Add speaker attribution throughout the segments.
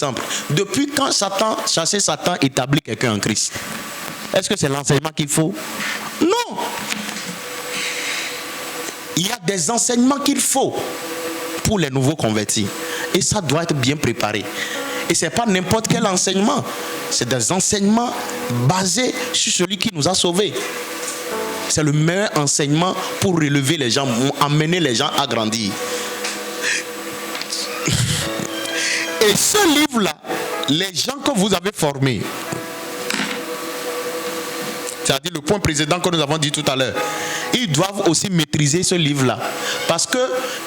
Speaker 1: exemple, depuis quand chasser Satan établit quelqu'un en Christ? Est-ce que c'est l'enseignement qu'il faut? Non. Il y a des enseignements qu'il faut pour les nouveaux convertis. Et ça doit être bien préparé. Et ce n'est pas n'importe quel enseignement. C'est des enseignements basés sur celui qui nous a sauvés. C'est le meilleur enseignement pour relever les gens, amener les gens à grandir. Et ce livre-là, les gens que vous avez formés, c'est-à-dire le point précédent que nous avons dit tout à l'heure, ils doivent aussi maîtriser ce livre-là. Parce que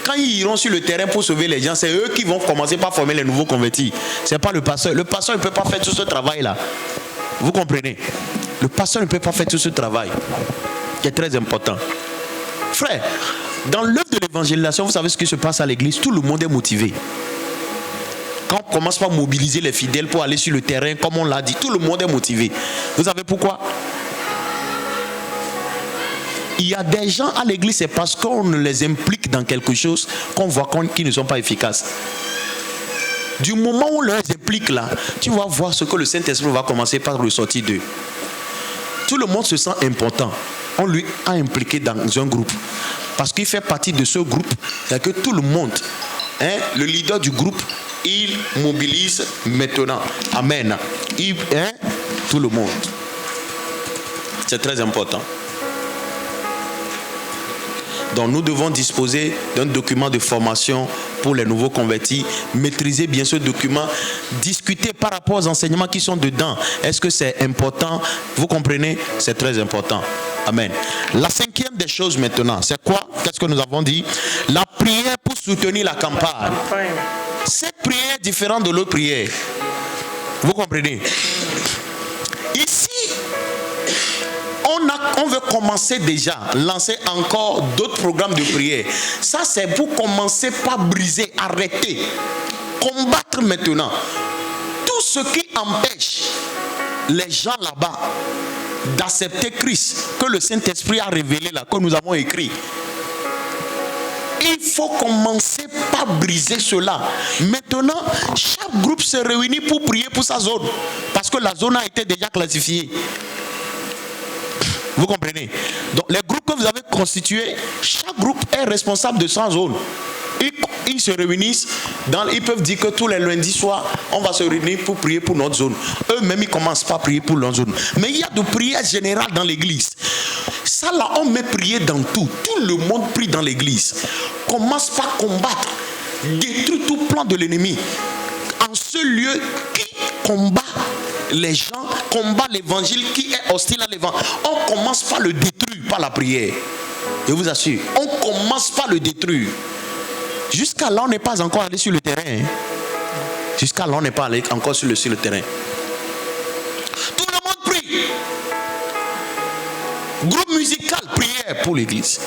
Speaker 1: quand ils iront sur le terrain pour sauver les gens, c'est eux qui vont commencer par former les nouveaux convertis. Ce n'est pas le pasteur. Le pasteur ne peut pas faire tout ce travail-là. Vous comprenez? Le pasteur ne peut pas faire tout ce travail qui est très important. Frère, dans l'œuvre de l'évangélisation, vous savez ce qui se passe à l'église? Tout le monde est motivé. Quand on commence par mobiliser les fidèles pour aller sur le terrain, comme on l'a dit, tout le monde est motivé. Vous savez pourquoi? Il y a des gens à l'église, c'est parce qu'on les implique dans quelque chose qu'on voit qu'ils ne sont pas efficaces. Du moment où on les implique là, tu vas voir ce que le Saint-Esprit va commencer par ressortir d'eux. Tout le monde se sent important. On lui a impliqué dans un groupe. Parce qu'il fait partie de ce groupe, c'est que tout le monde, le leader du groupe, il mobilise maintenant. Amen. Tout le monde. C'est très important. Donc nous devons disposer d'un document de formation pour les nouveaux convertis, maîtriser bien ce document, discuter par rapport aux enseignements qui sont dedans. Est-ce que c'est important? Vous comprenez? C'est très important. Amen. La cinquième des choses maintenant, c'est quoi? Qu'est-ce que nous avons dit? La prière pour soutenir la campagne. Cette prière est différente de l'autre prière. Vous comprenez? Ici, on veut commencer déjà, lancer encore d'autres programmes de prière. Ça, c'est pour commencer par briser, arrêter, combattre maintenant tout ce qui empêche les gens là-bas d'accepter Christ, que le Saint-Esprit a révélé là, que nous avons écrit. Il faut commencer par briser cela. Maintenant, chaque groupe se réunit pour prier pour sa zone, parce que la zone a été déjà classifiée. Vous comprenez? Donc les groupes que vous avez constitués, chaque groupe est responsable de sa zone. Ils se réunissent, ils peuvent dire que tous les lundis soirs, on va se réunir pour prier pour notre zone. Eux-mêmes, ils commencent pas à prier pour leur zone. Mais il y a de prières générales dans l'église. Ça là, on met prier dans tout. Tout le monde prie dans l'église. Commence par combattre, détruire tout plan de l'ennemi. En ce lieu, qui combat les gens, combat l'évangile, qui est hostile à l'évangile, on commence par le détruire par la prière. Je vous assure, on commence par le détruire. Jusqu'à là, on n'est pas encore allé sur le terrain. Jusqu'à là, on n'est pas allé encore sur le terrain. Tout le monde prie. Groupe musical, prière pour l'église.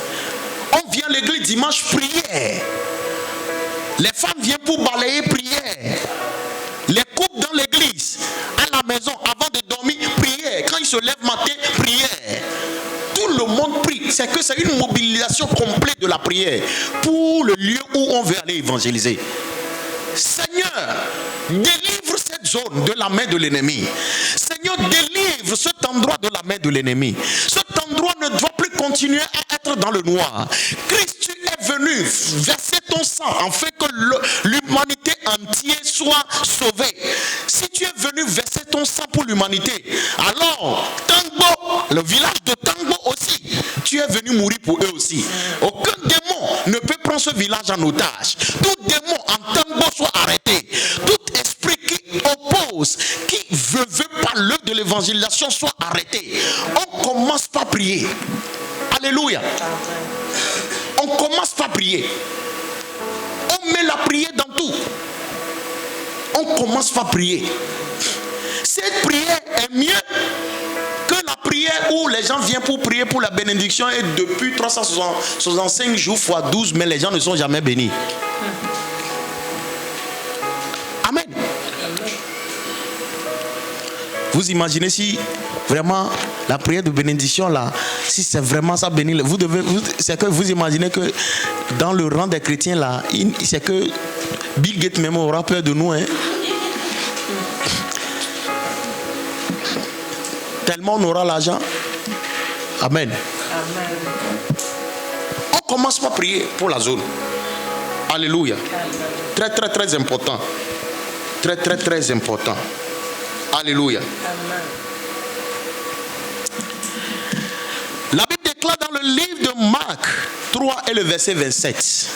Speaker 1: On vient à l'église dimanche, prière. Les femmes viennent pour balayer, prière. Les couples dans l'église, à la maison, avant de dormir, prière. Quand ils se lèvent matin, prière. Tout le monde prie. C'est que c'est une mobilisation complète de la prière pour le lieu où on veut aller évangéliser. Seigneur, délivre cette zone de la main de l'ennemi. Seigneur, délivre cet endroit de la main de l'ennemi. Cet endroit ne doit plus continuer à être dans le noir. Christ, tu es venu verser ton sang afin que l'humanité entière soit sauvée. Si tu es venu verser ton sang pour l'humanité, alors Tangbo, le village de Tangbo aussi, tu es venu mourir pour eux aussi. Aucun démon ne peut prendre ce village en otage. Tout démon en Tangbo soit arrêté. Tout esprit qui oppose, qui veut pas l'œuvre de l'évangélisation soit arrêté. On commence par prier. Alléluia. On commence par prier. On met la prière dans tout. On commence par prier. Cette prière est mieux que la prière où les gens viennent pour prier pour la bénédiction et depuis 365 jours fois 12, mais les gens ne sont jamais bénis. Amen. Vous imaginez si vraiment la prière de bénédiction là, si c'est vraiment ça bénir, c'est que vous imaginez que dans le rang des chrétiens là, c'est que Bill Gates même aura peur de nous, hein? tellement on aura l'argent. Amen. On commence par prier pour la zone. Alléluia. Très, très, très important. Très, très, très important. Alléluia. La Bible déclare dans le livre de Marc 3 et le verset 27.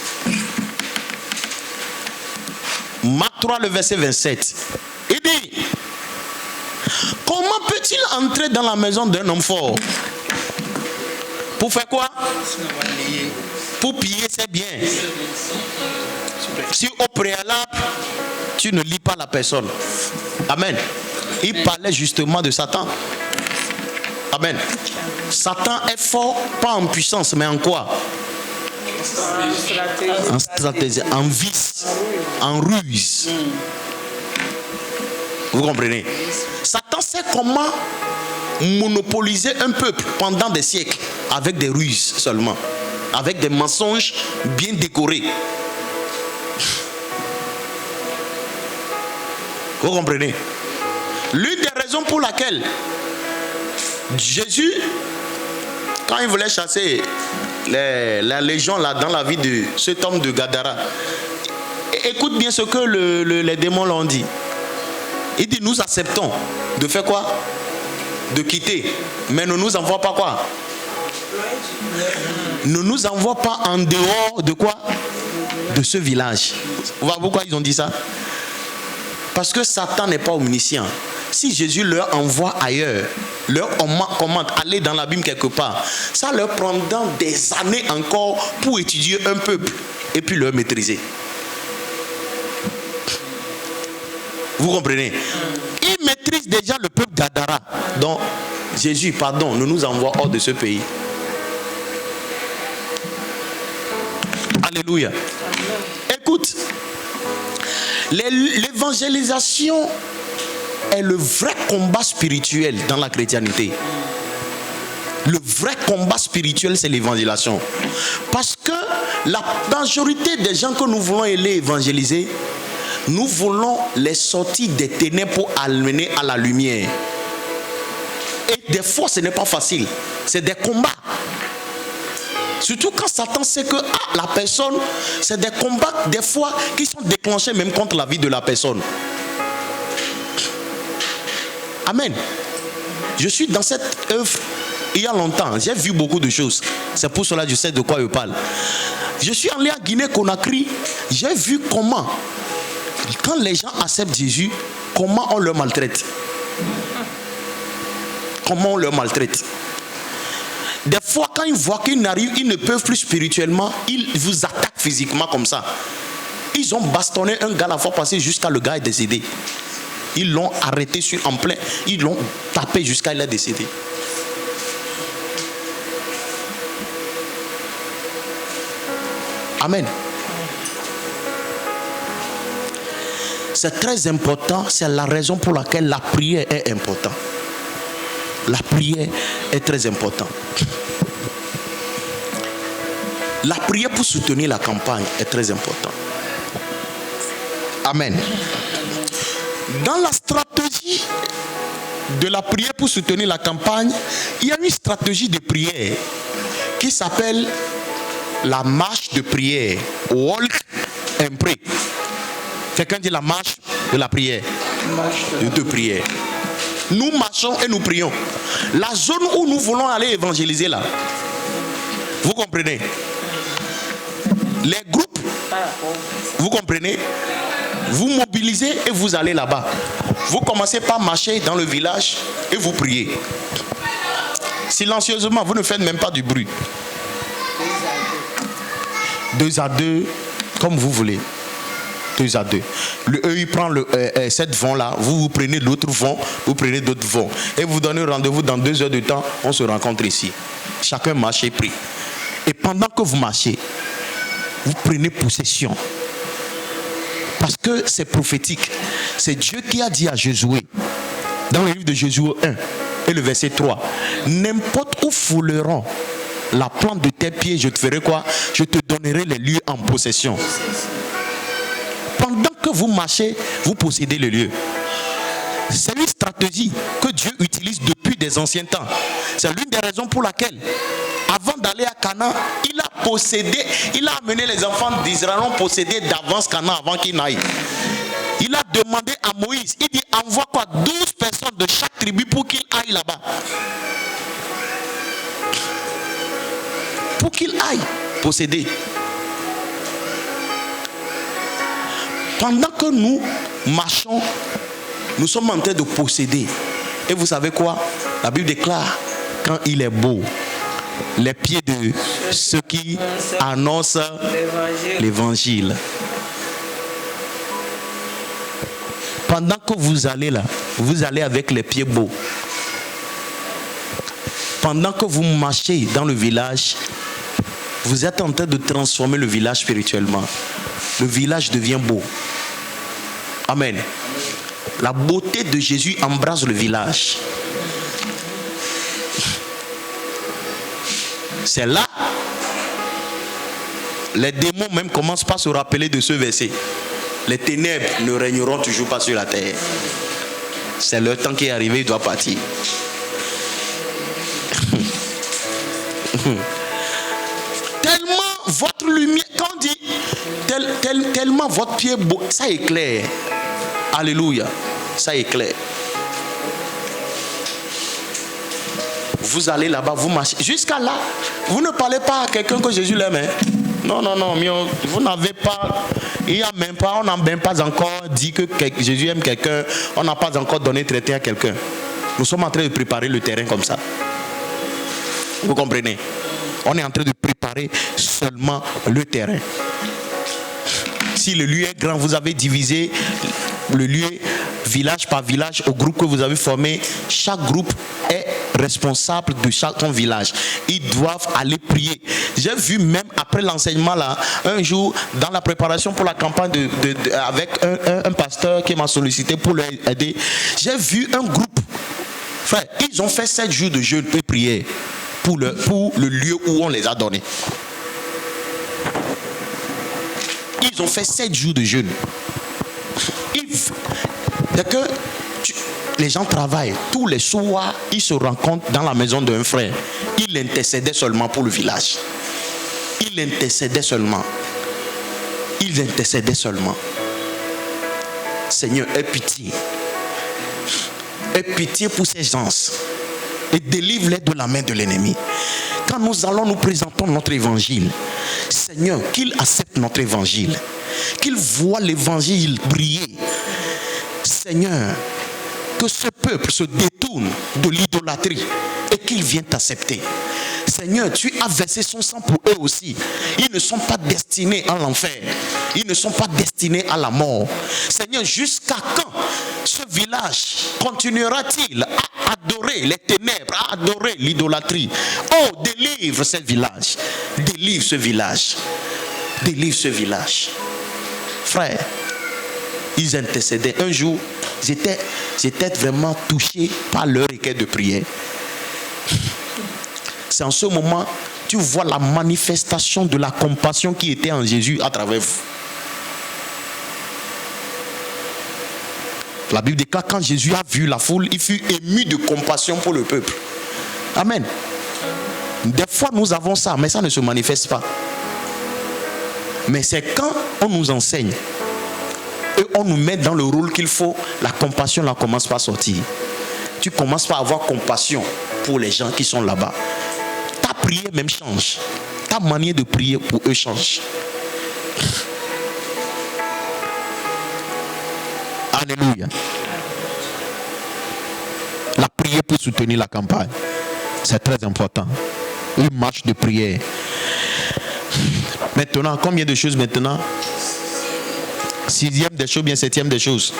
Speaker 1: Marc 3, le verset 27. Il dit: comment peut-il entrer dans la maison d'un homme fort? Pour faire quoi? Pour piller ses biens. Si au préalable, tu ne lis pas la personne. Amen. Il parlait justement de Satan. Amen. Satan est fort, pas en puissance, mais en quoi? En stratégie, en vice, en ruse. Vous comprenez? Satan sait comment monopoliser un peuple pendant des siècles avec des ruses seulement, avec des mensonges bien décorés. Vous comprenez? L'une des raisons pour laquelle Jésus, quand il voulait chasser la légion là dans la vie de cet homme de Gadara, écoute bien ce que les démons l'ont dit. Il dit: nous acceptons de faire quoi? De quitter, mais ne nous envoie pas quoi? Ne nous envoie pas en dehors de quoi? De ce village. Vous voyez pourquoi ils ont dit ça? Parce que Satan n'est pas omniscient. Si Jésus leur envoie ailleurs, leur commande aller dans l'abîme quelque part, ça leur prendra des années encore pour étudier un peuple et puis leur maîtriser. Vous comprenez? Ils maîtrisent déjà le peuple d'Adara. Donc Jésus, pardon, ne nous envoie hors de ce pays. Alléluia. Écoute, l'évangélisation est le vrai combat spirituel dans la chrétienté. Le vrai combat spirituel, c'est l'évangélisation. Parce que la majorité des gens que nous voulons aller évangéliser, nous voulons les sortir des ténèbres pour amener à la lumière. Et des fois, ce n'est pas facile. C'est des combats. Surtout quand Satan sait que la personne, c'est des combats des fois qui sont déclenchés même contre la vie de la personne. Amen. Je suis dans cette œuvre il y a longtemps. J'ai vu beaucoup de choses. C'est pour cela que je sais de quoi je parle. Je suis allé à Guinée-Conakry. J'ai vu comment, quand les gens acceptent Jésus, comment on leur maltraite. Comment on leur maltraite. Des fois, quand ils voient qu'ils n'arrivent, ils ne peuvent plus spirituellement, ils vous attaquent physiquement comme ça. Ils ont bastonné un gars la fois passée jusqu'à le gars est décédé. Ils l'ont arrêté en plein, ils l'ont tapé jusqu'à il est décédé. Amen. C'est très important, c'est la raison pour laquelle la prière est importante. La prière est très importante. La prière pour soutenir la campagne est très importante. Amen. Dans la stratégie de la prière pour soutenir la campagne, il y a une stratégie de prière qui s'appelle la marche de prière. Walk and pray. Quelqu'un dit la marche de la prière. De prière. Nous marchons et nous prions. La zone où nous voulons aller évangéliser là, vous comprenez? Les groupes, vous comprenez? Vous mobilisez et vous allez là-bas. Vous commencez par marcher dans le village et vous priez. Silencieusement, vous ne faites même pas du bruit. 2 à 2, comme vous voulez. 2 à 2. Eux, ils prennent cette vent-là, vous prenez l'autre vent, vous prenez d'autres vents. Et vous donnez rendez-vous dans 2 heures de temps, on se rencontre ici. Chacun marche et prie. Et pendant que vous marchez, vous prenez possession. Parce que c'est prophétique. C'est Dieu qui a dit à Josué, dans le livre de Josué 1 et le verset 3, n'importe où fouleront la plante de tes pieds, je te ferai quoi? Je te donnerai les lieux en possession. Pendant que vous marchez, vous possédez les lieux. C'est une stratégie que Dieu utilise depuis depuis des anciens temps. C'est l'une des raisons pour laquelle, avant d'aller à Canaan, il a amené les enfants d'Israël, ont possédé d'avance Canaan avant qu'ils n'aillent. Il a demandé à Moïse, il dit envoie quoi 12 personnes de chaque tribu pour qu'ils aillent là-bas. Pour qu'ils aillent posséder. Pendant que nous marchons, nous sommes en train de posséder. Et vous savez quoi? La Bible déclare, quand il est beau, les pieds de ceux qui annoncent l'évangile. Pendant que vous allez là, vous allez avec les pieds beaux. Pendant que vous marchez dans le village, vous êtes en train de transformer le village spirituellement. Le village devient beau. Amen. La beauté de Jésus embrase le village. C'est là, les démons même commencent par se rappeler de ce verset. Les ténèbres ne régneront toujours pas sur la terre. C'est le temps qui est arrivé, il doit partir. Tellement votre lumière, quand on dit tellement votre pied beau, ça éclaire. Alléluia, ça éclaire. Vous allez là-bas, vous marchez. Jusqu'à là, vous ne parlez pas à quelqu'un que Jésus l'aime. Non, vous n'avez pas, il n'y a même pas, on n'a même pas encore dit que Jésus aime quelqu'un, on n'a pas encore donné traité à quelqu'un. Nous sommes en train de préparer le terrain comme ça. Vous comprenez? On est en train de préparer seulement le terrain. Si le lieu est grand, vous avez divisé le lieu village par village au groupe que vous avez formé. Chaque groupe est responsable de chaque village. Ils doivent aller prier. J'ai vu même après l'enseignement là, un jour dans la préparation pour la campagne avec un pasteur qui m'a sollicité pour l'aider. J'ai vu un groupe. Frère, ils ont fait 7 jours de jeûne et prière pour le lieu où on les a donnés. Ils ont fait 7 jours de jeûne. Les gens travaillent. Tous les soirs, ils se rencontrent dans la maison d'un frère. Il intercédait seulement pour le village. Il intercédait seulement. Seigneur, aie pitié. Aie pitié pour ces gens. Et délivre-les de la main de l'ennemi. Quand nous présentons notre évangile, Seigneur, qu'il accepte notre évangile. Qu'il voit l'évangile briller. Seigneur, que ce peuple se détourne de l'idolâtrie et qu'il vienne t'accepter. Seigneur, tu as versé son sang pour eux aussi. Ils ne sont pas destinés à l'enfer. Ils ne sont pas destinés à la mort. Seigneur, jusqu'à quand ce village continuera-t-il à adorer les ténèbres, à adorer l'idolâtrie? Oh, délivre ce village. Délivre ce village. Délivre ce village. Frère, ils intercédaient. Un jour, j'étais vraiment touché par leur requête de prière. C'est en ce moment, tu vois la manifestation de la compassion qui était en Jésus à travers vous. La Bible déclare quand Jésus a vu la foule, il fut ému de compassion pour le peuple. Amen. Des fois, nous avons ça, mais ça ne se manifeste pas. Mais c'est quand on nous enseigne et on nous met dans le rôle qu'il faut, la compassion là commence par sortir. Tu commences par avoir compassion pour les gens qui sont là-bas. Ta prière même change. Ta manière de prier pour eux change. Alléluia. La prière pour soutenir la campagne, c'est très important. Une marche de prière. Maintenant, combien de choses maintenant? 6e des choses, bien 7e des choses.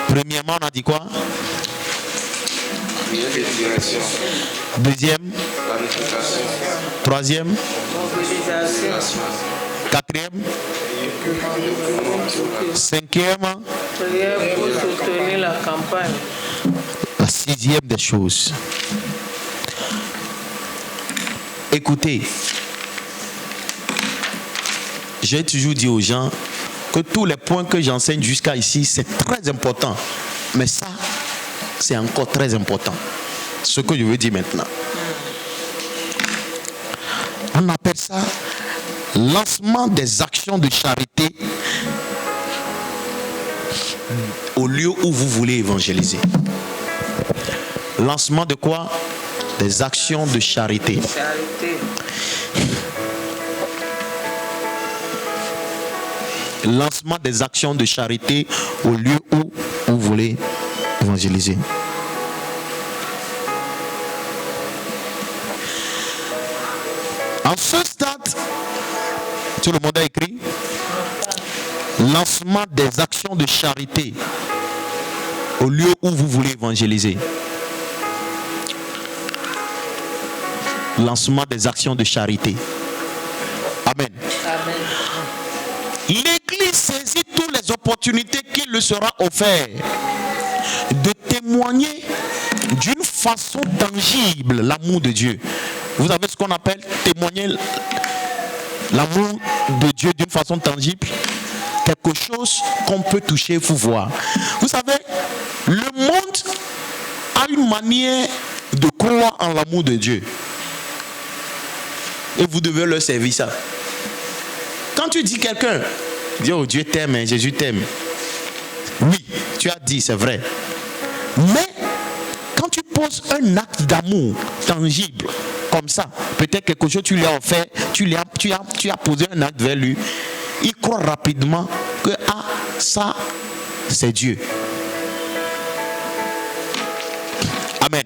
Speaker 1: Premièrement, on a dit quoi? Deuxième, troisième, quatrième, cinquième,
Speaker 2: pour soutenir la campagne.
Speaker 1: La 6e des choses. Écoutez, j'ai toujours dit aux gens que tous les points que j'enseigne jusqu'à ici, c'est très important. Mais ça, c'est encore très important. Ce que je veux dire maintenant. On appelle ça lancement des actions de charité au lieu où vous voulez évangéliser. Lancement de quoi? Des actions de charité. Lancement des actions de charité au lieu où vous voulez évangéliser. En ce stade, tout le monde a écrit lancement des actions de charité au lieu où vous voulez évangéliser. Lancement des actions de charité. Amen.
Speaker 2: Amen.
Speaker 1: L'Église saisit toutes les opportunités qui lui sera offert de témoigner d'une façon tangible l'amour de Dieu. Vous avez ce qu'on appelle témoigner l'amour de Dieu d'une façon tangible. Quelque chose qu'on peut toucher, vous voir. Vous savez, le monde a une manière de croire en l'amour de Dieu. Et vous devez leur servir ça. Quand tu dis quelqu'un, dis oh Dieu t'aime, hein, Jésus t'aime. Oui, tu as dit, c'est vrai. Mais quand tu poses un acte d'amour tangible, comme ça, peut-être quelque chose tu lui as offert, tu as posé un acte vers lui, il croit rapidement que ah, ça, c'est Dieu. Amen.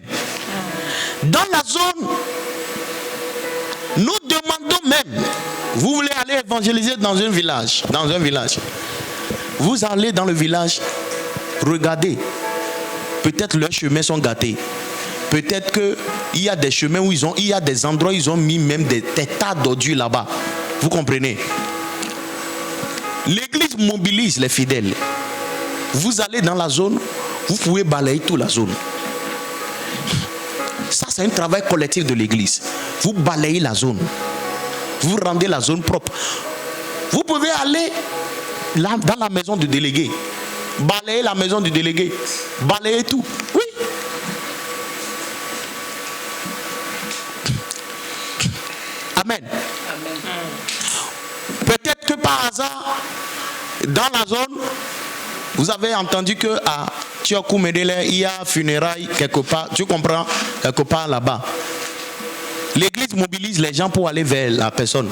Speaker 1: Dans la zone, nous demandons même, vous voulez aller évangéliser dans un village, vous allez dans le village, regardez, peut-être leurs chemins sont gâtés. Peut-être qu'il y a des chemins où il y a des endroits où ils ont mis même des tas d'ordures là-bas. Vous comprenez? L'église mobilise les fidèles. Vous allez dans la zone, vous pouvez balayer toute la zone. Ça, c'est un travail collectif de l'église. Vous balayez la zone. Vous rendez la zone propre. Vous pouvez aller là, dans la maison du délégué. Balayer la maison du délégué. Balayer tout. Oui. Amen. Peut-être que par hasard, dans la zone, vous avez entendu que à Tiokoumedele, il y a funérailles quelque part, tu comprends, quelque part là-bas. L'église mobilise les gens pour aller vers la personne.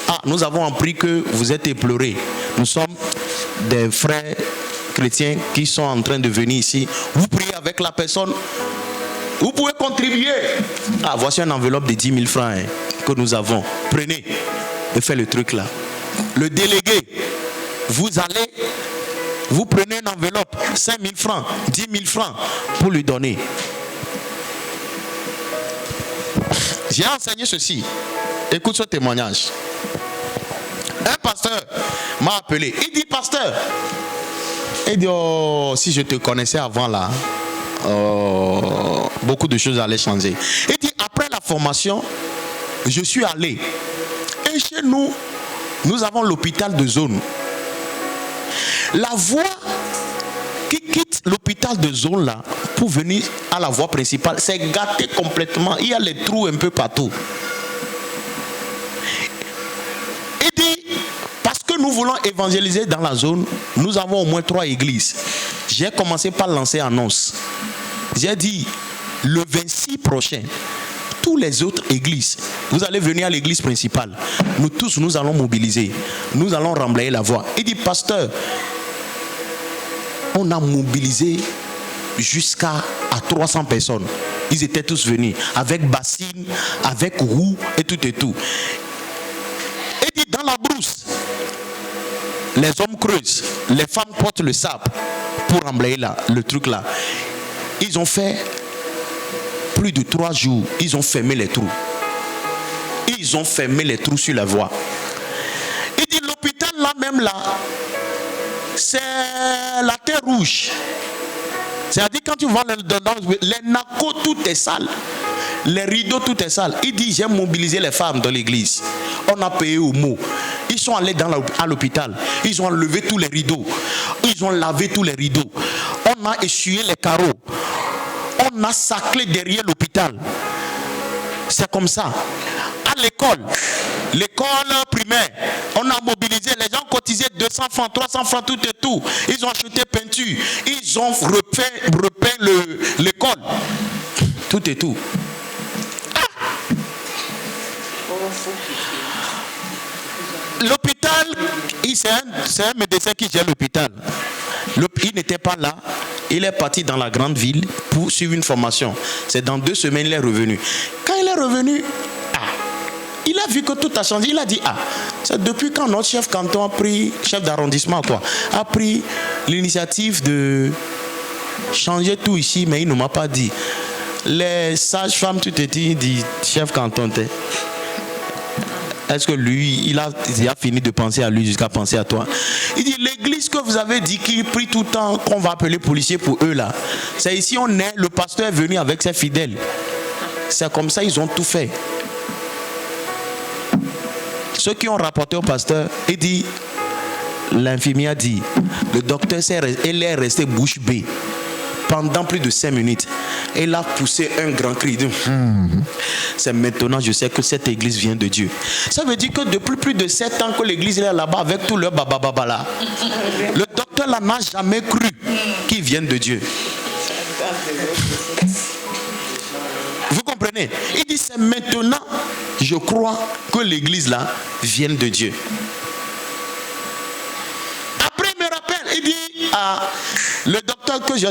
Speaker 1: Ah, nous avons appris que vous êtes éplorés. Nous sommes des frères chrétiens qui sont en train de venir ici. Vous priez avec la personne. Vous pouvez contribuer. Ah, voici une enveloppe de 10 000 francs hein, que nous avons. Prenez et faites le truc là. Le délégué, vous allez, vous prenez une enveloppe, 5 000 francs, 10 000 francs pour lui donner. J'ai enseigné ceci. Écoute ce témoignage. Un pasteur m'a appelé. Il dit, pasteur, il dit, oh, si je te connaissais avant là, beaucoup de choses allaient changer. Il dit, après la formation, je suis allé. Et chez nous, nous avons l'hôpital de zone. La voie qui quitte l'hôpital de zone là pour venir à la voie principale, c'est gâté complètement. Il y a les trous un peu partout. Il dit, parce que nous voulons évangéliser dans la zone, nous avons au moins 3 églises. J'ai commencé par lancer annonce. J'ai dit, le 26 prochain, toutes les autres églises, vous allez venir à l'église principale. Nous tous, nous allons mobiliser. Nous allons remblayer la voie. Il dit, pasteur, on a mobilisé jusqu'à 300 personnes. Ils étaient tous venus avec bassine, avec roue et tout et tout. Il dit, dans la brousse, les hommes creusent, les femmes portent le sable pour remblayer le truc là. Ils ont fait plus de 3 jours, ils ont fermé les trous. Ils ont fermé les trous sur la voie. Il dit, l'hôpital là même là, c'est la terre rouge. C'est-à-dire quand tu vois les nacos, tout est sale. Les rideaux, tout est sale. Il dit, j'ai mobilisé les femmes dans l'église. On a payé au mot. Ils sont allés à l'hôpital. Ils ont enlevé tous les rideaux. Ils ont lavé tous les rideaux. On a essuyé les carreaux. On a saclé derrière l'hôpital. C'est comme ça. À l'école primaire, on a mobilisé, les gens cotisaient 200 francs, 300 francs, tout et tout. Ils ont acheté peinture, ils ont repeint l'école, tout et tout. L'hôpital, c'est un médecin qui gère l'hôpital. Il n'était pas là. Il est parti dans la grande ville pour suivre une formation. C'est dans 2 semaines, il est revenu. Quand il est revenu, il a vu que tout a changé. Il a dit, c'est depuis quand notre chef canton chef d'arrondissement a pris l'initiative de changer tout ici, mais il ne m'a pas dit. Les sages-femmes, tout est dit, chef canton, est-ce que lui, il a fini de penser à lui jusqu'à penser à toi? Il dit, l'église que vous avez dit qu'il prie tout le temps, qu'on va appeler policiers pour eux là, c'est ici on est, le pasteur est venu avec ses fidèles. C'est comme ça, ils ont tout fait. Ceux qui ont rapporté au pasteur, il dit, l'infirmière dit, le docteur est resté bouche bée pendant plus de 5 minutes. Il a poussé un grand cri. C'est maintenant, je sais que cette église vient de Dieu. Ça veut dire que depuis plus de 7 ans que l'église est là-bas avec tout leur babababa là, le docteur là n'a jamais cru qu'ils viennent de Dieu. Vous comprenez? Il dit, c'est maintenant, je crois que l'église là vient de Dieu. Après, il me rappelle, il dit, le docteur dont je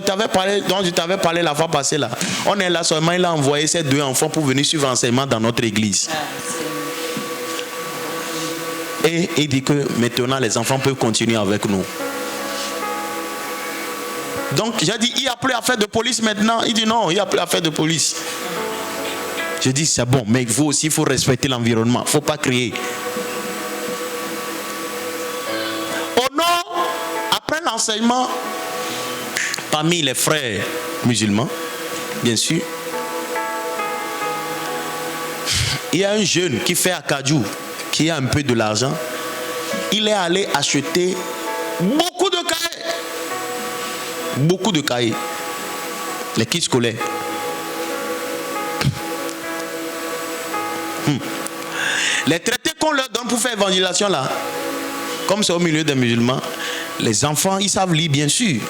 Speaker 1: t'avais parlé la fois passée là, on est là seulement, il a envoyé ses 2 enfants pour venir suivre l'enseignement dans notre église. Et il dit que maintenant les enfants peuvent continuer avec nous. Donc j'ai dit, il n'y a plus affaire de police maintenant. Il dit non, il n'y a plus affaire de police. Je dis c'est bon, mais vous aussi, il faut respecter l'environnement. Il ne faut pas crier. Au nom, après l'enseignement, parmi les frères musulmans, bien sûr, il y a un jeune qui fait akadjou, qui a un peu de l'argent. Il est allé acheter beaucoup de cahiers. Beaucoup de cahiers. Les kits scolaires. Les traités qu'on leur donne pour faire évangélisation là, comme c'est au milieu des musulmans, les enfants, ils savent lire bien sûr.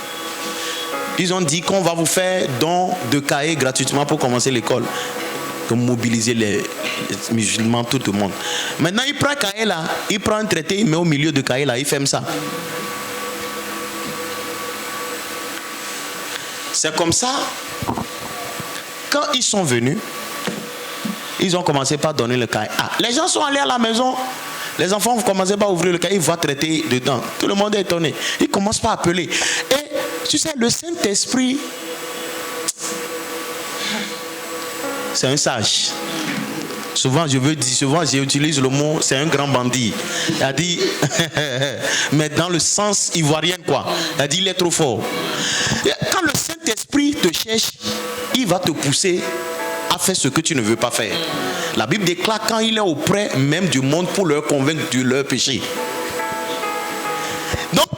Speaker 1: Ils ont dit qu'on va vous faire don de cahiers gratuitement pour commencer l'école. Pour mobiliser les musulmans, tout le monde. Maintenant, il prend un cahier là, il prend un traité, il met au milieu de cahier là, il ferme ça. C'est comme ça, quand ils sont venus, ils ont commencé par donner le cahier. Les gens sont allés à la maison, les enfants ont commencé par ouvrir le cahier, ils voient traiter dedans. Tout le monde est étonné. Ils commencent par appeler. Et tu sais, le Saint-Esprit, c'est un sage. Souvent j'utilise le mot, c'est un grand bandit. Il a dit, mais dans le sens ivoirien quoi. Il a dit, il est trop fort. Quand le Saint-Esprit te cherche, il va te pousser à faire ce que tu ne veux pas faire. La Bible déclare quand il est auprès même du monde pour leur convaincre de leur péché. Donc,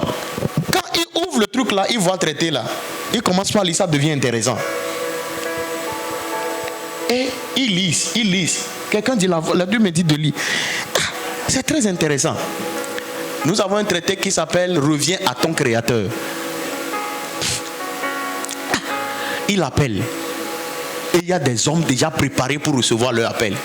Speaker 1: quand il ouvre le truc là, il voit traiter là. Il commence par lire, ça devient intéressant. Et ils lisent. Quelqu'un dit, la Bible me dit de lire. C'est très intéressant. Nous avons un traité qui s'appelle « Reviens à ton Créateur ». Il appelle. Et il y a des hommes déjà préparés pour recevoir leur appel.